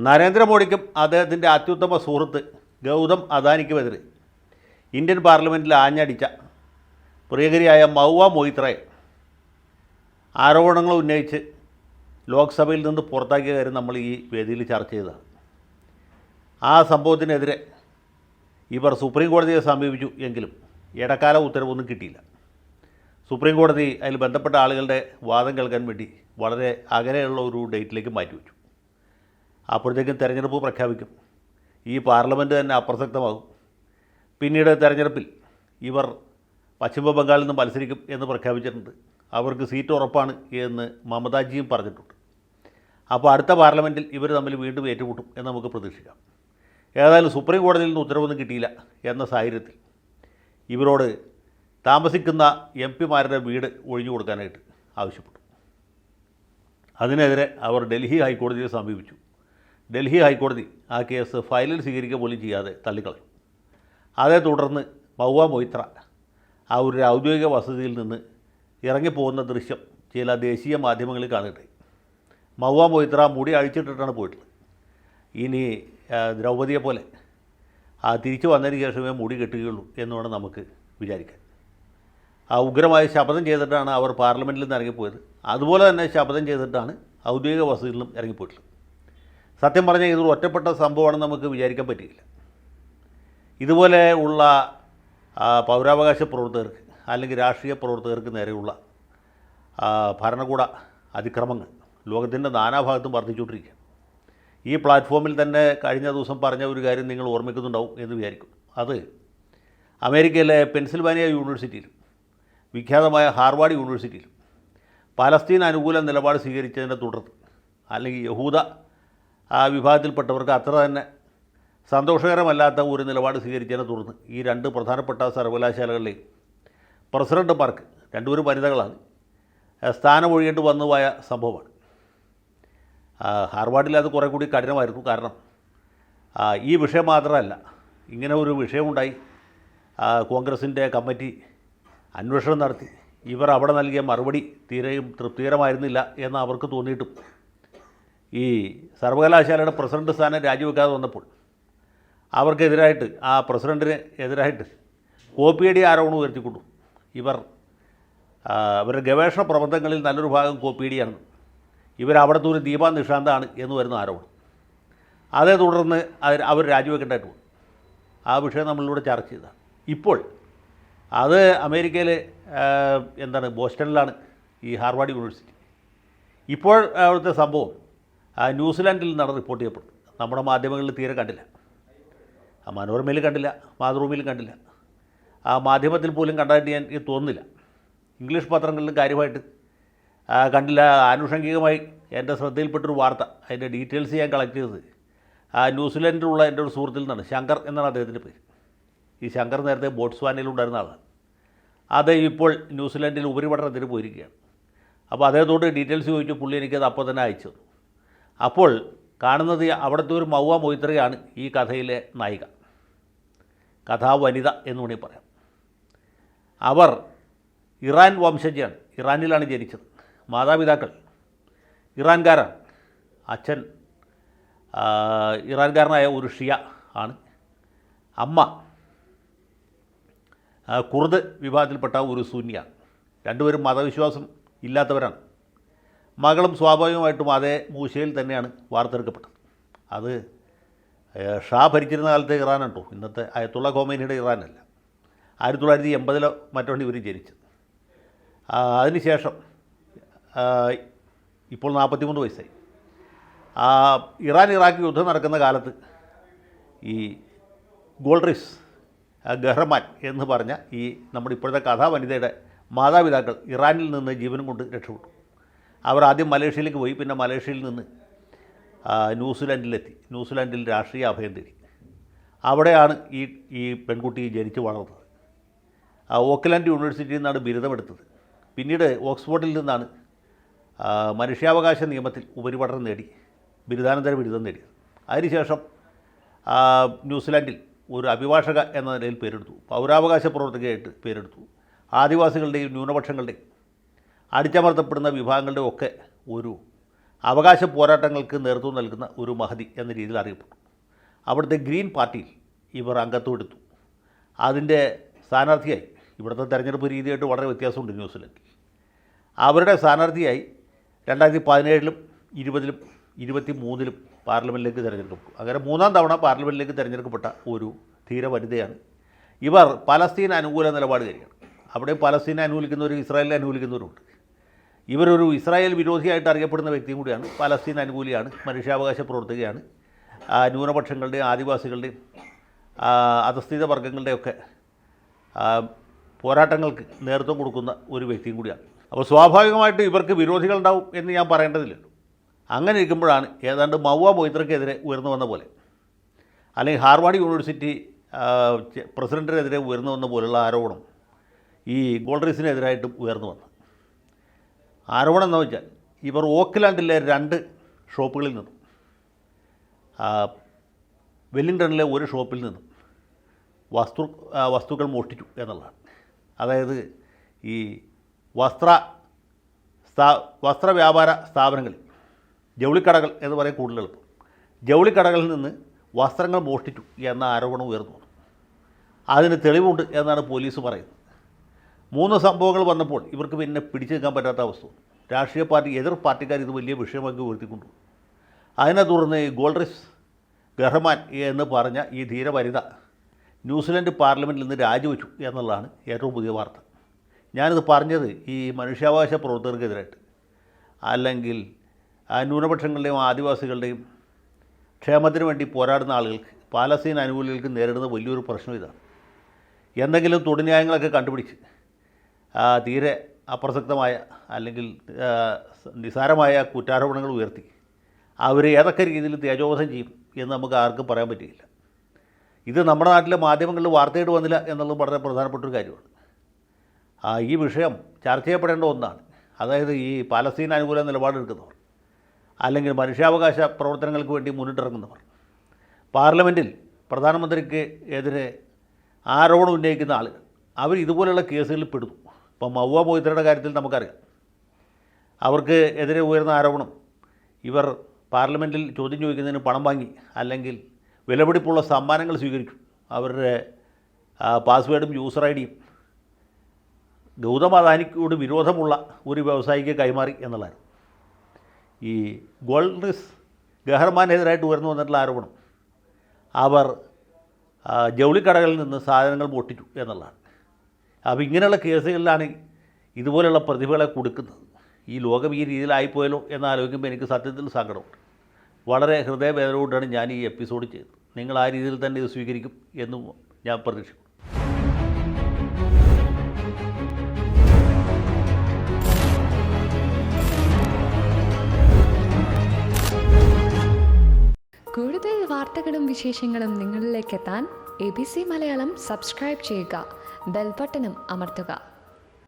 നരേന്ദ്രമോദിക്കും അദ്ദേഹത്തിൻ്റെ അത്യുത്തമ സുഹൃത്ത് ഗൗതം അദാനിക്കുമെതിരെ ഇന്ത്യൻ പാർലമെൻറ്റിൽ ആഞ്ഞടിച്ച പ്രിയകരിയായ മൗവ മൊയ്ത്രയെ ആരോപണങ്ങൾ ഉന്നയിച്ച് ലോക്സഭയിൽ നിന്ന് പുറത്താക്കിയ കാര്യം നമ്മൾ ഈ വേദിയിൽ ചർച്ച ചെയ്തതാണ്. ആ സംഭവത്തിനെതിരെ ഇവർ സുപ്രീം കോടതിയെ സമീപിച്ചു എങ്കിലും ഇടക്കാല ഉത്തരവൊന്നും കിട്ടിയില്ല. സുപ്രീം കോടതി അതിൽ ബന്ധപ്പെട്ട ആളുകളുടെ വാദം കേൾക്കാൻ വേണ്ടി വളരെ അകലെയുള്ള ഒരു ഡേറ്റിലേക്ക് മാറ്റിവെച്ചു. അപ്പോഴത്തേക്കും തെരഞ്ഞെടുപ്പ് പ്രഖ്യാപിക്കും, ഈ പാർലമെൻറ്റ് തന്നെ അപ്രസക്തമാകും. പിന്നീട് തെരഞ്ഞെടുപ്പിൽ ഇവർ പശ്ചിമ ബംഗാളിൽ നിന്ന് മത്സരിക്കും എന്ന് പ്രഖ്യാപിച്ചിട്ടുണ്ട്. അവർക്ക് സീറ്റ് ഉറപ്പാണ് എന്ന് മമതാജിയും പറഞ്ഞിട്ടുണ്ട്. അപ്പോൾ അടുത്ത പാർലമെൻറ്റിൽ ഇവർ തമ്മിൽ വീണ്ടും ഏറ്റുമുട്ടും എന്ന് നമുക്ക് പ്രതീക്ഷിക്കാം. ഏതായാലും സുപ്രീം കോടതിയിൽ നിന്ന് ഉത്തരവൊന്നും കിട്ടിയില്ല എന്ന സാഹചര്യത്തിൽ ഇവരോട് താമസിക്കുന്ന എം പിമാരുടെ വീട് ഒഴിഞ്ഞു കൊടുക്കാനായിട്ട് ആവശ്യപ്പെട്ടു. അതിനെതിരെ അവർ ഡൽഹി ഹൈക്കോടതിയെ സമീപിച്ചു. ഡൽഹി ഹൈക്കോടതി ആ കേസ് ഫയലിൽ സ്വീകരിക്കുക പോലും ചെയ്യാതെ തള്ളിക്കളഞ്ഞു. അതേ തുടർന്ന് മൗവ മൊയ്ത്ര ആ ഒരു ഔദ്യോഗിക വസതിയിൽ നിന്ന് ഇറങ്ങിപ്പോകുന്ന ദൃശ്യം ചില ദേശീയ മാധ്യമങ്ങളിൽ കാണുകയുണ്ടായി. മൗവ മൊയ്ത്ര മുടി അഴിച്ചിട്ടിട്ടാണ് പോയിട്ടുള്ളത്. ഇനി ദ്രൗപതിയെ പോലെ തിരിച്ചു വന്നതിന് ശേഷമേ മുടി കെട്ടുകയുള്ളൂ എന്ന് വേണം നമുക്ക് വിചാരിക്കാൻ. ആ ഉഗ്രമായ ശപഥം ചെയ്തിട്ടാണ് അവർ പാർലമെൻറ്റിൽ നിന്ന് ഇറങ്ങിപ്പോയത്. അതുപോലെ തന്നെ ശപഥം ചെയ്തിട്ടാണ് ഔദ്യോഗിക വസതിയിൽ നിന്നും ഇറങ്ങിപ്പോയിട്ടുള്ളത്. സത്യം പറഞ്ഞാൽ ഇതൊരു ഒറ്റപ്പെട്ട സംഭവമാണെന്ന് നമുക്ക് വിചാരിക്കാൻ പറ്റിയില്ല. ഇതുപോലെ ഉള്ള പൗരാവകാശ പ്രവർത്തകർക്ക് അല്ലെങ്കിൽ രാഷ്ട്രീയ പ്രവർത്തകർക്ക് നേരെയുള്ള ഭരണകൂട അതിക്രമങ്ങൾ ലോകത്തിൻ്റെ നാനാഭാഗത്തും വർദ്ധിച്ചുകൊണ്ടിരിക്കുകയാണ്. ഈ പ്ലാറ്റ്ഫോമിൽ തന്നെ കഴിഞ്ഞ ദിവസം പറഞ്ഞ ഒരു കാര്യം നിങ്ങൾ ഓർമ്മിക്കുന്നുണ്ടാവും എന്ന് വിചാരിക്കും. അത് അമേരിക്കയിലെ പെൻസിൽവാനിയ യൂണിവേഴ്സിറ്റിയിലും വിഖ്യാതമായ ഹാർവാർഡ് യൂണിവേഴ്സിറ്റിയിലും പലസ്തീൻ അനുകൂല നിലപാട് സ്വീകരിച്ചതിനെ തുടർന്ന് അല്ലെങ്കിൽ യഹൂദ വിഭാഗത്തിൽപ്പെട്ടവർക്ക് അത്ര തന്നെ സന്തോഷകരമല്ലാത്ത ഒരു നിലപാട് സ്വീകരിച്ചതിനെ തുടർന്ന് ഈ രണ്ട് പ്രധാനപ്പെട്ട സർവകലാശാലകളിലെയും പ്രസിഡന്റുമാർക്ക്, രണ്ടുപേരും വനിതകളാണ്, സ്ഥാനമൊഴിയേണ്ടി വന്നുപോയ സംഭവമാണ്. ഹാർവാർഡിൽ അത് കുറേ കൂടി കഠിനമായിരുന്നു. കാരണം ഈ വിഷയം മാത്രമല്ല, ഇങ്ങനെ ഒരു വിഷയമുണ്ടായി. കോൺഗ്രസിൻ്റെ കമ്മിറ്റി അന്വേഷണം നടത്തി. ഇവർ അവിടെ നൽകിയ മറുപടി തീരെയും തൃപ്തികരമായിരുന്നില്ല എന്ന് അവർക്ക് തോന്നിയിട്ടും ഈ സർവകലാശാലയുടെ പ്രസിഡന്റ് സ്ഥാനം രാജിവെക്കാതെ വന്നപ്പോൾ അവർക്കെതിരായിട്ട്, ആ പ്രസിഡൻറ്റിന് എതിരായിട്ട് കോപ്പിയടി ആരോപണം ഉയർത്തിക്കൊണ്ടു. അവരുടെ ഗവേഷണ പ്രബന്ധങ്ങളിൽ നല്ലൊരു ഭാഗം കോപ്പിയടിയാണ്. ഇവരവിടുത്തെ ഒരു ദീപ നിഷാന്താണ് എന്ന് വരുന്ന ആരോപണം. അതേ തുടർന്ന് അവർ രാജിവെക്കേണ്ടതായിട്ട് വന്നു. ആ വിഷയം നമ്മളിലൂടെ ചർച്ച ചെയ്തതാണ്. ഇപ്പോൾ അത് അമേരിക്കയിലെ ബോസ്റ്റണിലാണ് ഈ ഹാർവാർഡ് യൂണിവേഴ്സിറ്റി. ഇപ്പോൾ അവിടുത്തെ സംഭവം ന്യൂസിലാൻഡിൽ നിന്നാണ് റിപ്പോർട്ട് ചെയ്യപ്പെട്ടത്. നമ്മുടെ മാധ്യമങ്ങളിൽ തീരെ കണ്ടില്ല. മനോരമയിൽ കണ്ടില്ല, മാതൃഭൂമിയിൽ കണ്ടില്ല, ആ മാധ്യമത്തിൽ പോലും കണ്ടതായിട്ട് എനിക്ക് തോന്നുന്നില്ല. ഇംഗ്ലീഷ് പത്രങ്ങളിലും കാര്യമായിട്ട് കണ്ടില്ല. ആനുഷംഗികമായി എൻ്റെ ശ്രദ്ധയിൽപ്പെട്ടൊരു വാർത്ത, അതിൻ്റെ ഡീറ്റെയിൽസ് ഞാൻ കളക്ട് ചെയ്തത് ന്യൂസിലാൻഡിലുള്ള എൻ്റെ ഒരു സുഹൃത്തിൽ നിന്നാണ്. ശങ്കർ എന്നാണ് അദ്ദേഹത്തിൻ്റെ പേര്. ഈ ശങ്കർ നേരത്തെ ബോട്സ്വാനയിലുണ്ടായിരുന്ന ആളാണ്. അത് ഇപ്പോൾ ന്യൂസിലാൻഡിൽ ഉപരിപഠനത്തിന് പോയിരിക്കുകയാണ്. അപ്പോൾ അദ്ദേഹത്തോട് ഡീറ്റെയിൽസ് ചോദിച്ചു. പുള്ളി എനിക്കത് അപ്പോൾ തന്നെ അയച്ചു. അപ്പോൾ കാണുന്നത് അവിടുത്തെ ഒരു മൗവ മൊയ്ത്രയാണ് ഈ കഥയിലെ നായിക, കഥാവനിത എന്ന് വേണമെങ്കിൽ പറയാം. അവർ ഇറാൻ വംശജയാണ്. ഇറാനിലാണ് ജനിച്ചത്. മാതാപിതാക്കൾ ഇറാൻകാരാണ്. അച്ഛൻ ഇറാൻകാരനായ ഒരു ഷിയ ആണ്. അമ്മ കുർദ് വിഭാഗത്തിൽപ്പെട്ട ഒരു സുന്നിയാണ്. രണ്ടുപേരും മതവിശ്വാസം ഇല്ലാത്തവരാണ്. മകളും സ്വാഭാവികമായിട്ടും അതേ മൂശയിൽ തന്നെയാണ് വാർത്തെടുക്കപ്പെട്ടത്. അത് ഷാ ഭരിച്ചിരുന്ന കാലത്തെ ഇറാനാണ് കേട്ടോ, ഇന്നത്തെ അയത്തുള്ള ഖൊമൈനിയുടെ ഇറാനല്ല. 1980 മറ്റാണ് ഇവർ ജനിച്ചത്. അതിനുശേഷം ഇപ്പോൾ 43 വയസ്സായി. ഇറാൻ ഇറാഖ് യുദ്ധം നടക്കുന്ന കാലത്ത് ഈ ഗോൾറിസ് ഗഹ്റമാൻ എന്ന് പറഞ്ഞ ഈ നമ്മുടെ ഇപ്പോഴത്തെ കഥാവനിതയുടെ മാതാപിതാക്കൾ ഇറാനിൽ നിന്ന് ജീവനും കൊണ്ട് രക്ഷപ്പെട്ടു. അവർ ആദ്യം മലേഷ്യയിലേക്ക് പോയി. പിന്നെ മലേഷ്യയിൽ നിന്ന് ന്യൂസിലാൻഡിലെത്തി. ന്യൂസിലാൻഡിൽ രാഷ്ട്രീയ അഭയം തേടി. അവിടെയാണ് ഈ പെൺകുട്ടി ജനിച്ച് വളർന്നത്. ഓക്ക്ലാൻഡ് യൂണിവേഴ്സിറ്റിയിൽ നിന്നാണ് ബിരുദമെടുത്തത്. പിന്നീട് ഓക്സ്ഫോർഡിൽ നിന്നാണ് മനുഷ്യാവകാശ നിയമത്തിൽ ഉപരിപഠനം നേടി ബിരുദാനന്തര ബിരുദം നേടിയത്. അതിനുശേഷം ന്യൂസിലാൻഡിൽ ഒരു അഭിഭാഷക എന്ന നിലയിൽ പേരെടുത്തു. പൗരാവകാശ പ്രവർത്തകയായിട്ട് പേരെടുത്തു. ആദിവാസികളുടെയും ന്യൂനപക്ഷങ്ങളുടെയും അടിച്ചമർത്തപ്പെടുന്ന വിഭാഗങ്ങളുടെ ഒക്കെ ഒരു അവകാശ പോരാട്ടങ്ങൾക്ക് നേതൃത്വം നൽകുന്ന ഒരു മഹതി എന്ന രീതിയിൽ അറിയപ്പെട്ടു. അവിടുത്തെ ഗ്രീൻ പാർട്ടിയിൽ ഇവർ അംഗത്വം എടുത്തു. അതിൻ്റെ സ്ഥാനാർത്ഥിയായി, ഇവിടുത്തെ തെരഞ്ഞെടുപ്പ് രീതിയായിട്ട് വളരെ വ്യത്യാസമുണ്ട് ന്യൂസിലൻഡിൽ, അവരുടെ സ്ഥാനാർത്ഥിയായി 2017-ലും 20-ലും 23-ലും പാർലമെൻറ്റിലേക്ക് തിരഞ്ഞെടുക്കപ്പെട്ടു. അങ്ങനെ 3-ാം തവണ പാർലമെൻറ്റിലേക്ക് തിരഞ്ഞെടുക്കപ്പെട്ട ഒരു ധീര വനിതയാണ്. ഇവർ പലസ്തീൻ അനുകൂല നിലപാടുകാരിയാണ്. അവിടെ പലസ്തീനെ അനുകൂലിക്കുന്നവരും ഇസ്രായേലിനെ അനുകൂലിക്കുന്നവരുണ്ട്. ഇവരൊരു ഇസ്രായേൽ വിരോധിയായിട്ട് അറിയപ്പെടുന്ന വ്യക്തിയും കൂടിയാണ്. പലസ്തീൻ അനുകൂലിയാണ്, മനുഷ്യാവകാശ പ്രവർത്തകയാണ്, ന്യൂനപക്ഷങ്ങളുടെയും ആദിവാസികളുടെയും അധസ്ഥിത വർഗ്ഗങ്ങളുടെയൊക്കെ പോരാട്ടങ്ങൾക്ക് നേതൃത്വം കൊടുക്കുന്ന ഒരു വ്യക്തിയും കൂടിയാണ്. അപ്പോൾ സ്വാഭാവികമായിട്ടും ഇവർക്ക് വിരോധികളുണ്ടാവും എന്ന് ഞാൻ പറയേണ്ടതില്ലല്ലോ. അങ്ങനെ ഇരിക്കുമ്പോഴാണ് ഏതാണ്ട് മൗവ മൊയ്ത്രയ്ക്കെതിരെ ഉയർന്നു വന്ന പോലെ, അല്ലെങ്കിൽ ഹാർവാർഡ് യൂണിവേഴ്സിറ്റി പ്രസിഡൻറ്റിനെതിരെ ഉയർന്നു വന്ന പോലുള്ള ആരോപണം ഈ ഗോൾഡ്രീസിനെതിരായിട്ടും ഉയർന്നു വന്നു. ആരോപണം എന്ന് വെച്ചാൽ ഇവർ ഓക്ക്ലാൻഡിലെ 2 ഷോപ്പുകളിൽ നിന്നും വെല്ലിംഗ്ടണിലെ ഒരു ഷോപ്പിൽ നിന്നും വസ്തുക്കൾ മോഷ്ടിച്ചു എന്നുള്ളതാണ്. അതായത് ഈ വസ്ത്രവ്യാപാര സ്ഥാപനങ്ങളിൽ, ജൗളിക്കടകൾ എന്ന് പറയും കൂടുതൽ എളുപ്പം, ജൗളിക്കടകളിൽ നിന്ന് വസ്ത്രങ്ങൾ മോഷ്ടിച്ചു എന്ന ആരോപണം ഉയർന്നു വന്നു. അതിന് തെളിവുണ്ട് എന്നാണ് പോലീസ് പറയുന്നത്. 3 സംഭവങ്ങൾ വന്നപ്പോൾ ഇവർക്ക് പിന്നെ പിടിച്ചു നിൽക്കാൻ പറ്റാത്ത അവസ്ഥ. രാഷ്ട്രീയ പാർട്ടി, എതിർ പാർട്ടിക്കാർ ഇത് വലിയ വിഷയമാക്കി ഉയർത്തിക്കൊണ്ടു. അതിനെ തുടർന്ന് ഗോൾഡ്രിസ് ഗഹർമാൻ എന്ന് പറഞ്ഞ ഈ ധീരവനിത ന്യൂസിലൻഡ് പാർലമെൻറ്റിൽ നിന്ന് രാജിവെച്ചു എന്നുള്ളതാണ് ഏറ്റവും പുതിയ വാർത്ത. ഞാനിത് പറഞ്ഞത് ഈ മനുഷ്യാവകാശ പ്രവർത്തകർക്കെതിരായിട്ട്, അല്ലെങ്കിൽ ന്യൂനപക്ഷങ്ങളുടെയും ആദിവാസികളുടെയും ക്ഷേമത്തിന് വേണ്ടി പോരാടുന്ന ആളുകൾക്ക്, പാലസ്തീൻ അനുകൂലികൾക്ക് നേരിടുന്ന വലിയൊരു പ്രശ്നം ഇതാണ്. എന്തെങ്കിലും തൊടുന്യായങ്ങളൊക്കെ കണ്ടുപിടിച്ച് തീരെ അപ്രസക്തമായ അല്ലെങ്കിൽ നിസാരമായ കുറ്റാരോപണങ്ങൾ ഉയർത്തി അവരെ ഏതൊക്കെ രീതിയിൽ തേജോവധം ചെയ്യും എന്ന് നമുക്ക് ആർക്കും പറയാൻ പറ്റില്ല. ഇത് നമ്മുടെ നാട്ടിലെ മാധ്യമങ്ങളിൽ വാർത്തയായിട്ട് വന്നില്ല എന്നുള്ളത് വളരെ പ്രധാനപ്പെട്ട ഒരു കാര്യമാണ്. ഈ വിഷയം ചർച്ച ചെയ്യപ്പെടേണ്ട ഒന്നാണ്. അതായത് ഈ പാലസ്തീൻ അനുകൂല നിലപാടെടുക്കുന്നവർ, അല്ലെങ്കിൽ മനുഷ്യാവകാശ പ്രവർത്തനങ്ങൾക്ക് വേണ്ടി മുന്നിട്ടിറങ്ങുന്നവർ, പാർലമെൻറ്റിൽ പ്രധാനമന്ത്രിക്ക് എതിരെ ആരോപണം ഉന്നയിക്കുന്ന ആളുകൾ, അവർ ഇതുപോലെയുള്ള കേസുകളിൽ പെടുന്നു. ഇപ്പോൾ മൗവ മൊയ്ത്രയുടെ കാര്യത്തിൽ നമുക്കറിയാം. അവർക്ക് എതിരെ ഉയർന്ന ആരോപണം ഇവർ പാർലമെൻറ്റിൽ ചോദ്യം ചോദിക്കുന്നതിന് പണം വാങ്ങി, അല്ലെങ്കിൽ വിലപിടിപ്പുള്ള സമ്മാനങ്ങൾ സ്വീകരിച്ചു, അവരുടെ പാസ്വേഡും യൂസർ ഐ ഡിയും ഗൗതം അദാനിയോട് വിരോധമുള്ള ഒരു വ്യവസായിക്ക് കൈമാറി എന്നുള്ളതാണ്. ഈ ഗോൾഡ്രിസ് ഗഹർമാനെതിരായിട്ട് ഉയർന്നു വന്നിട്ടുള്ള ആരോപണം അവർ ജൗളിക്കടകളിൽ നിന്ന് സാധനങ്ങൾ മോഷ്ടിച്ചു എന്നുള്ളതാണ്. അപ്പോൾ ഇങ്ങനെയുള്ള കേസുകളിലാണ് ഇതുപോലെയുള്ള പ്രതിഭകളെ കൊടുക്കുന്നത്. ഈ ലോകം ഈ രീതിയിലായിപ്പോയല്ലോ എന്നാലോചിക്കുമ്പോൾ എനിക്ക് സത്യത്തിൽ സങ്കടമുണ്ട്. വളരെ ഹൃദയവേദനയോടാണ് ഞാൻ ഈ എപ്പിസോഡ് ചെയ്തത്. നിങ്ങൾ ആ രീതിയിൽ തന്നെ ഇത് സ്വീകരിക്കും എന്നും ഞാൻ പ്രതീക്ഷിക്കുന്നു. കൂടുതൽ വാർത്തകളും വിശേഷങ്ങളും നിങ്ങളിലേക്ക് എത്താൻ ABC മലയാളം സബ്സ്ക്രൈബ് ചെയ്യുക, ബെൽ ബട്ടണും അമർത്തുക.